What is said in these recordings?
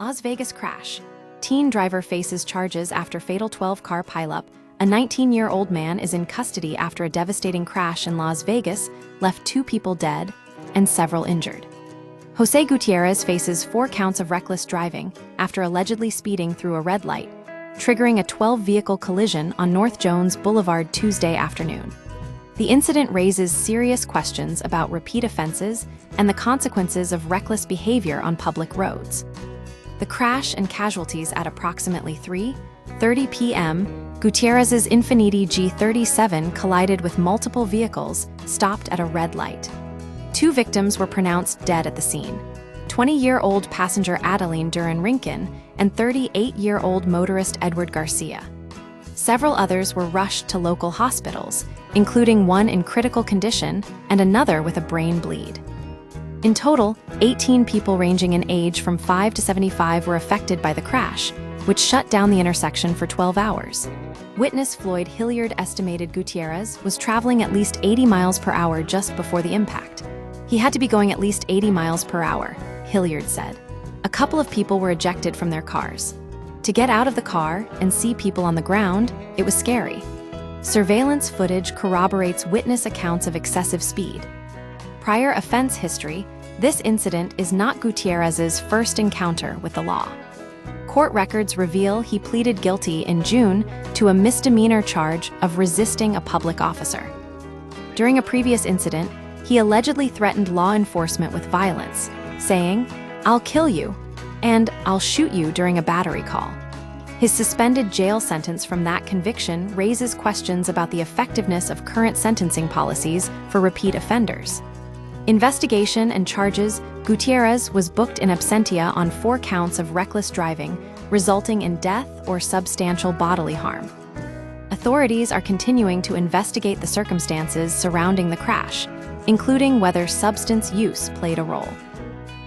Las Vegas crash. Teen driver faces charges after fatal 12-car pileup. A 19-year-old man is in custody after a devastating crash in Las Vegas left 2 people dead and several injured. Jose Gutierrez faces 4 counts of reckless driving after allegedly speeding through a red light, triggering a 12-vehicle collision on North Jones Boulevard Tuesday afternoon. The incident raises serious questions about repeat offenses and the consequences of reckless behavior on public roads. The crash and casualties at approximately 3:30 p.m., Gutierrez's Infiniti G37 collided with multiple vehicles stopped at a red light. 2 victims were pronounced dead at the scene: 20-year-old passenger Adeline Duran-Rinkin and 38-year-old motorist Edward Garcia. Several others were rushed to local hospitals, including one in critical condition and another with a brain bleed. In total, 18 people ranging in age from 5 to 75 were affected by the crash, which shut down the intersection for 12 hours. Witness Floyd Hilliard estimated Gutierrez was traveling at least 80 miles per hour just before the impact. He had to be going at least 80 miles per hour, Hilliard said. A couple of people were ejected from their cars. To get out of the car and see people on the ground, it was scary. Surveillance footage corroborates witness accounts of excessive speed. Prior offense history, this incident is not Gutierrez's first encounter with the law. Court records reveal he pleaded guilty in June to a misdemeanor charge of resisting a public officer. During a previous incident, he allegedly threatened law enforcement with violence, saying, "I'll kill you," and "I'll shoot you" during a battery call. His suspended jail sentence from that conviction raises questions about the effectiveness of current sentencing policies for repeat offenders. Investigation and charges: Gutierrez was booked in absentia on 4 counts of reckless driving, resulting in death or substantial bodily harm. Authorities are continuing to investigate the circumstances surrounding the crash, including whether substance use played a role.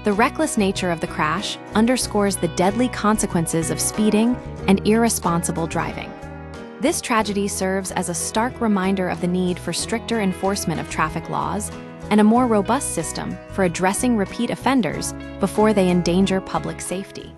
The reckless nature of the crash underscores the deadly consequences of speeding and irresponsible driving. This tragedy serves as a stark reminder of the need for stricter enforcement of traffic laws and a more robust system for addressing repeat offenders before they endanger public safety.